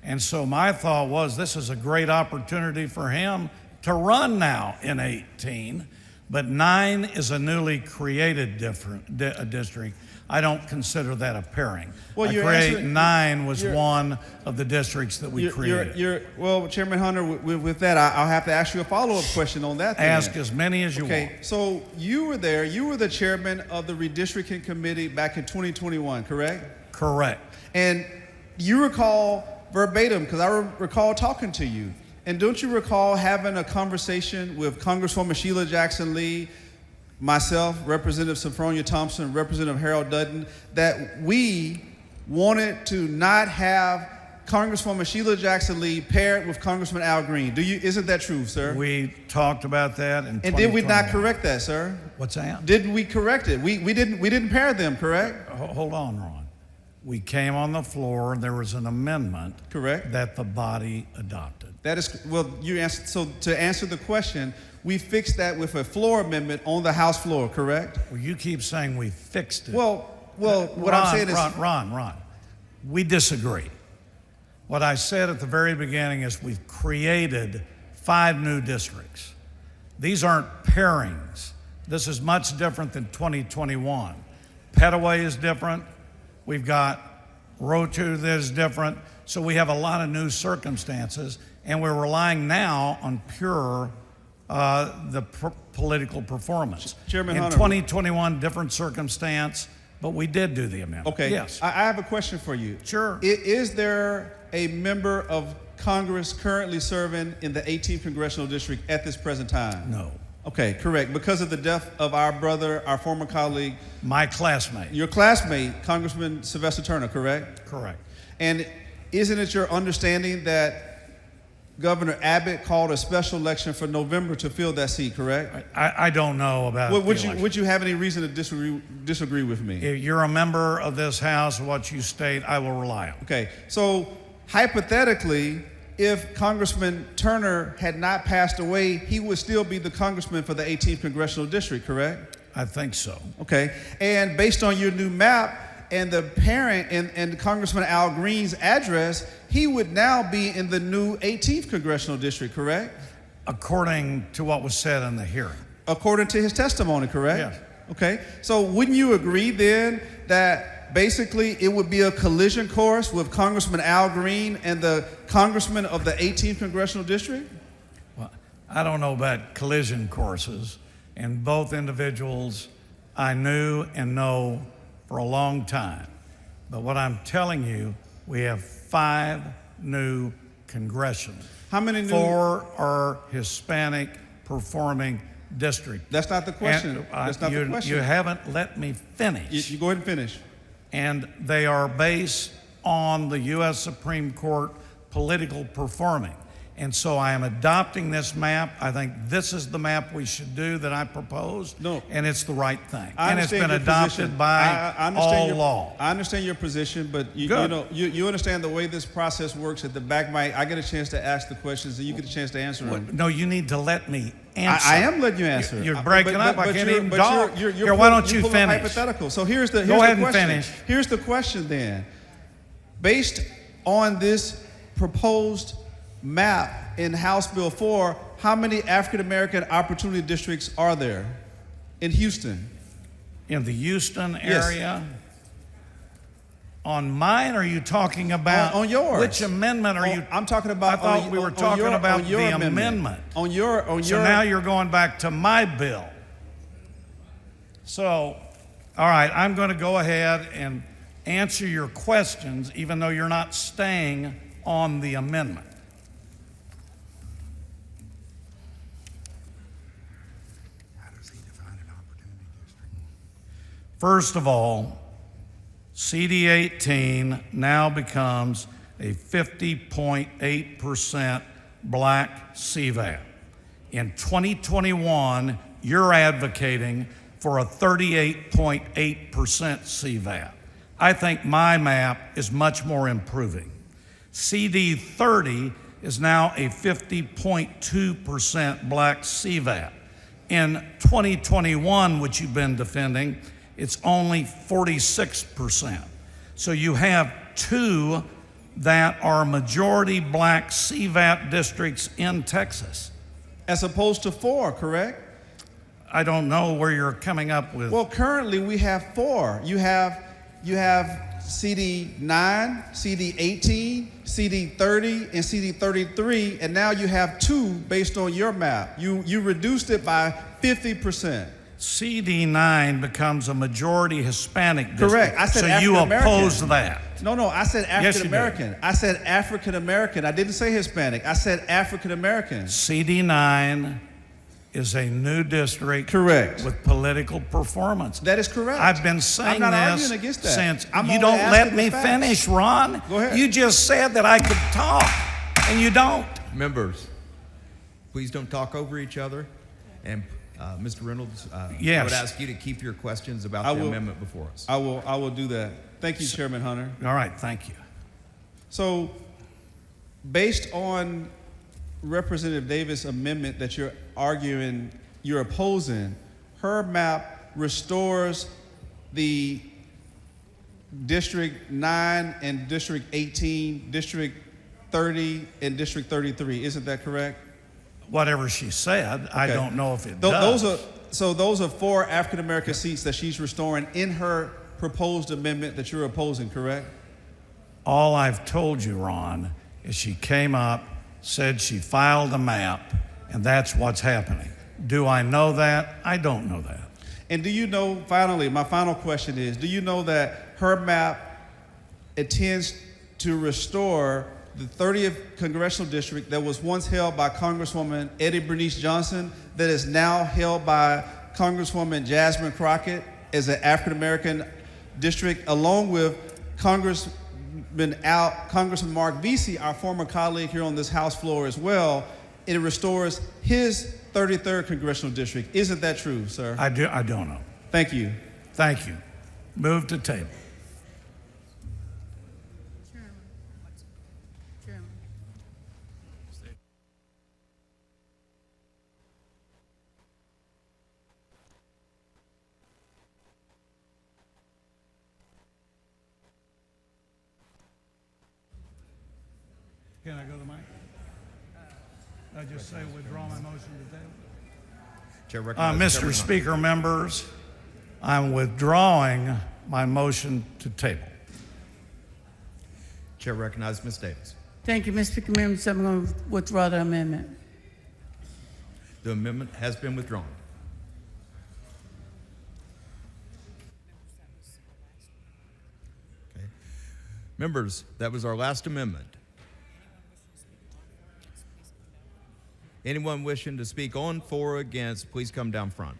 and so my thought was this is a great opportunity for him to run now in 18, but 9 is a newly created district. I don't consider that a pairing. Well, 9 was one of the districts that we created. Well, Chairman Hunter, with that, I'll have to ask you a follow-up question on that. Ask as many as you want. Okay, so you were there. You were the chairman of the Redistricting Committee back in 2021, correct? Correct. And you recall verbatim, because I recall talking to you, and don't you recall having a conversation with Congresswoman Sheila Jackson Lee, myself, Representative Sophronia Thompson, Representative Harold Dutton, that we wanted to not have Congresswoman Sheila Jackson Lee paired with Congressman Al Green. Isn't that true, sir? We talked about that in 2021. And did we not correct that, sir? What's that? Didn't we correct it? We didn't pair them, correct? Hold on, Ron. We came on the floor, and there was an amendment, correct, that the body adopted. That is, well, you answered, so to answer the question, we fixed that with a floor amendment on the House floor, correct? Well, you keep saying we fixed it. Well, what I'm saying is... Ron, we disagree. What I said at the very beginning is we've created 5 new districts. These aren't pairings. This is much different than 2021. Petaway is different. We've got Rotu that is different. So we have a lot of new circumstances, and we're relying now on pure political performance. Chairman in Hunter, 2021, different circumstance, but we did do the amendment. Okay. Yes. I have a question for you. Sure. Is there a member of Congress currently serving in the 18th Congressional District at this present time? No. Okay, correct. Because of the death of our brother, our former colleague. My classmate. Your classmate, Congressman Sylvester Turner, correct? Correct. And isn't it your understanding that Governor Abbott called a special election for November to fill that seat, correct? I don't know about would you have any reason to disagree with me? If you're a member of this House, what you state, I will rely on. Okay, so hypothetically, if Congressman Turner had not passed away, he would still be the congressman for the 18th Congressional District, correct? I think so. Okay, and based on your new map and the parent and Congressman Al Green's address, he would now be in the new 18th Congressional District, correct? According to what was said in the hearing. According to his testimony, correct? Yes. Okay, so wouldn't you agree then that basically it would be a collision course with Congressman Al Green and the congressman of the 18th Congressional District? Well, I don't know about collision courses, and both individuals I knew and know for a long time. But what I'm telling you, we have 5 new congressional. How many new? 4 are Hispanic performing districts. That's not the question. That's not the question. You haven't let me finish. You go ahead and finish. And they are based on the U.S. Supreme Court political performing. And so I am adopting this map. I think this is the map we should do that I proposed. No. And it's the right thing. And it's been adopted by all law. I understand your position, but you understand the way this process works. At the back, I get a chance to ask the questions, and you get a chance to answer them. No, you need to let me answer. I am letting you answer. You're breaking up. I can't even talk. Here, why don't you finish? Hypothetical. So here's the Go ahead and question. finish. Here's the question then. Based on this proposed map in House Bill 4, how many African American opportunity districts are there in Houston? In the Houston Yes. area? On mine, or are you talking about? On yours. Which amendment are you? I'm talking about. I thought we were talking about the amendment. On your. So now you're going back to my bill. So, all right, I'm going to go ahead and answer your questions, even though you're not staying on the amendment. First of all, CD18 now becomes a 50.8% black CVAP. In 2021, you're advocating for a 38.8% CVAP. I think my map is much more improving. CD30 is now a 50.2% black CVAP. In 2021, which you've been defending, it's only 46%. So you have two that are majority black CVAP districts in Texas. As opposed to 4, correct? I don't know where you're coming up with. Well, currently we have 4. You have CD 9, CD 18, CD 30, and CD 33, and now you have 2 based on your map. You reduced it by 50%. CD 9 becomes a majority Hispanic district. Correct. I said so African you American. oppose that. No, I said African American. Yes, you did. I said African American. I didn't say Hispanic. I said African American. CD 9 is a new district. Correct. With political performance. That is correct. I've been saying I'm not this arguing against that. since I'm you only don't let asking me the facts. finish, Ron. Go ahead. You just said that I could talk, and you don't. Members, please don't talk over each other. And Mr. Reynolds, Yes. I would ask you to keep your questions about the amendment before us. I will do that. Thank you, Chairman Hunter. All right, thank you. So, based on Representative Davis' amendment that you're arguing, you're opposing, her map restores the District 9 and District 18, District 30 and District 33. Isn't that correct? Whatever she said, I Okay. don't know if it does. Those are 4 African American seats that she's restoring in her proposed amendment that you're opposing, correct? All I've told you, Ron, is she came up, said she filed a map, and that's what's happening. Do I know that? I don't know that. And do you know, finally, my final question is, do you know that her map intends to restore the 30th Congressional District that was once held by Congresswoman Eddie Bernice Johnson, that is now held by Congresswoman Jasmine Crockett as an African-American district, along with Congressman Mark Vesey, our former colleague here on this House floor as well. It restores his 33rd Congressional District. Isn't that true, sir? I don't know. Thank you. Thank you. Move to table. Can I go to the mic? I just say withdraw my motion to table. Chair recognizes Mr. Speaker, members, I'm withdrawing my motion to table. Chair recognizes Ms. Davis. Thank you, Mr. Speaker. Members, I'm going to withdraw the amendment. The amendment has been withdrawn. Okay. Members, that was our last amendment. Anyone wishing to speak on, for, or against, please come down front.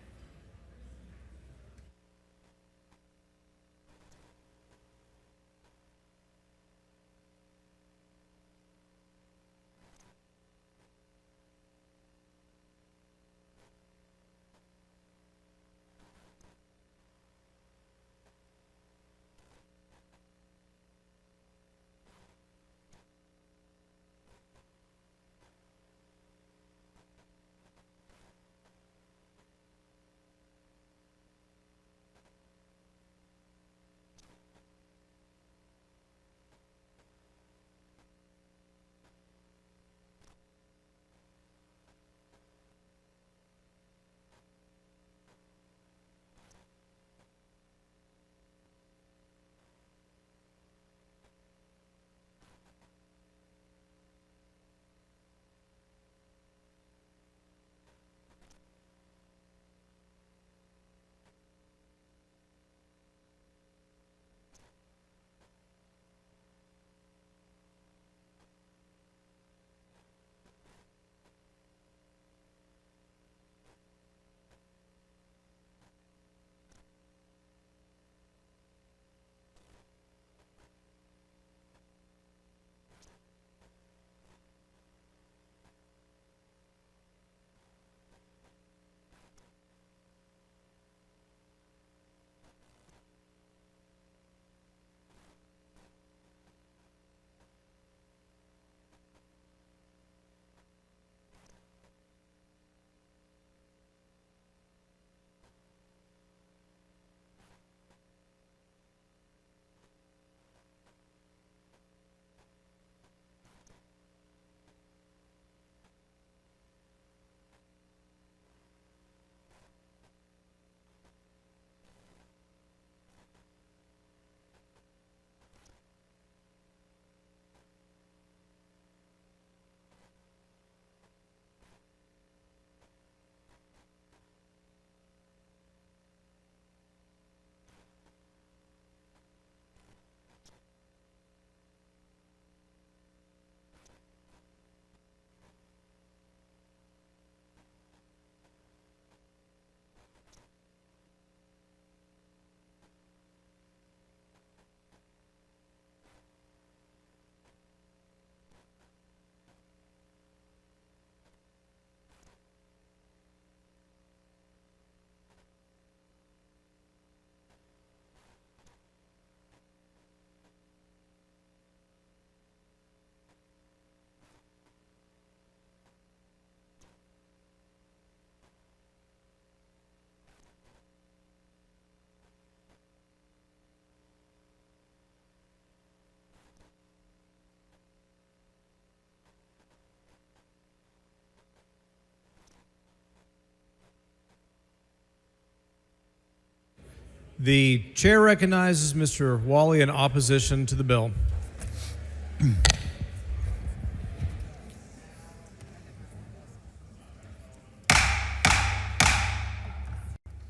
The chair recognizes Mr. Wally in opposition to the bill.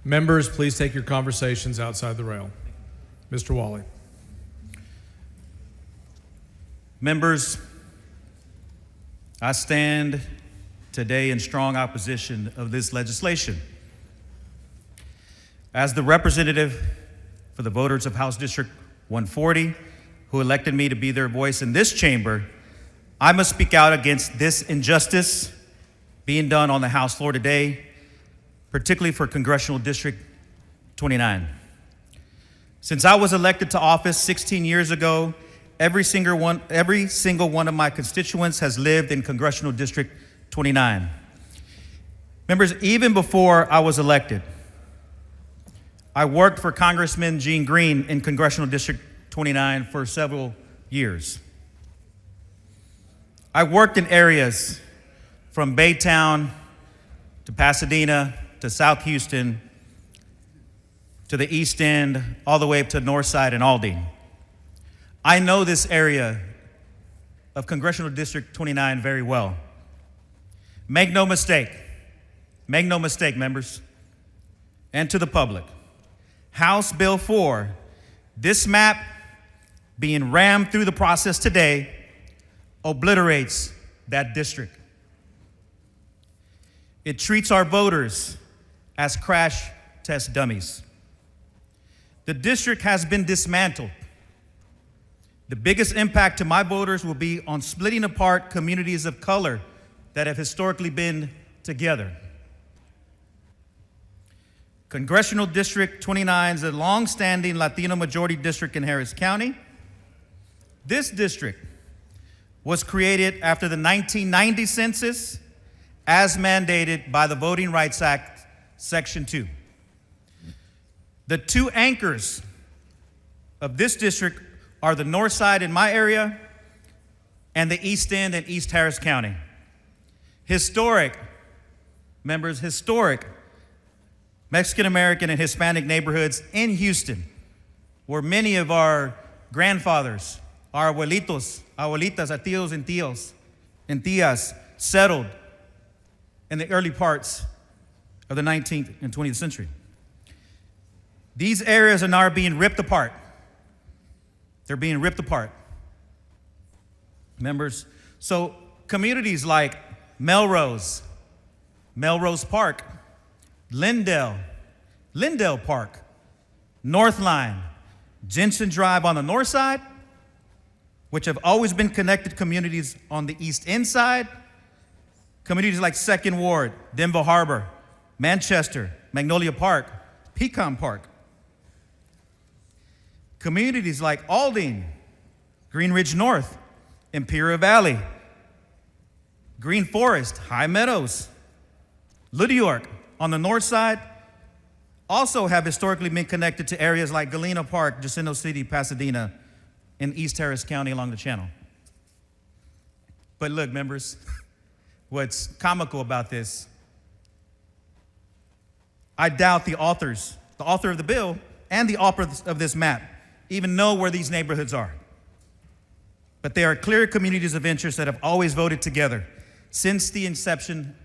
Members, please take your conversations outside the rail. Mr. Wally. Members, I stand today in strong opposition of this legislation. As the representative for the voters of House District 140, who elected me to be their voice in this chamber, I must speak out against this injustice being done on the House floor today, particularly for Congressional District 29. Since I was elected to office 16 years ago, every single one of my constituents has lived in Congressional District 29. Members, even before I was elected, I worked for Congressman Gene Green in Congressional District 29 for several years. I worked in areas from Baytown to Pasadena to South Houston to the East End, all the way up to Northside and Aldine. I know this area of Congressional District 29 very well. Make no mistake, members, and to the public, House Bill 4, this map being rammed through the process today, obliterates that district. It treats our voters as crash test dummies. The district has been dismantled. The biggest impact to my voters will be on splitting apart communities of color that have historically been together. Congressional District 29 is a long-standing Latino majority district in Harris County. This district was created after the 1990 census as mandated by the Voting Rights Act, Section 2. The two anchors of this district are the North Side in my area and the East End in East Harris County. Historic Mexican-American and Hispanic neighborhoods in Houston, where many of our grandfathers, our abuelitos, abuelitas, our tíos and tías settled in the early parts of the 19th and 20th century. These areas are now being ripped apart. They're being ripped apart. Members, so communities like Melrose Park, Lindell Park, Northline, Jensen Drive on the north side, which have always been connected communities on the East End side, communities like Second Ward, Denver Harbor, Manchester, Magnolia Park, Pecan Park. Communities like Aldine, Green Ridge North, Imperial Valley, Green Forest, High Meadows, Little York on the north side also have historically been connected to areas like Galena Park, Jacinto City, Pasadena, in East Harris County along the channel. But look, members, what's comical about this, I doubt the author of the bill and the author of this map even know where these neighborhoods are. But they are clear communities of interest that have always voted together since the inception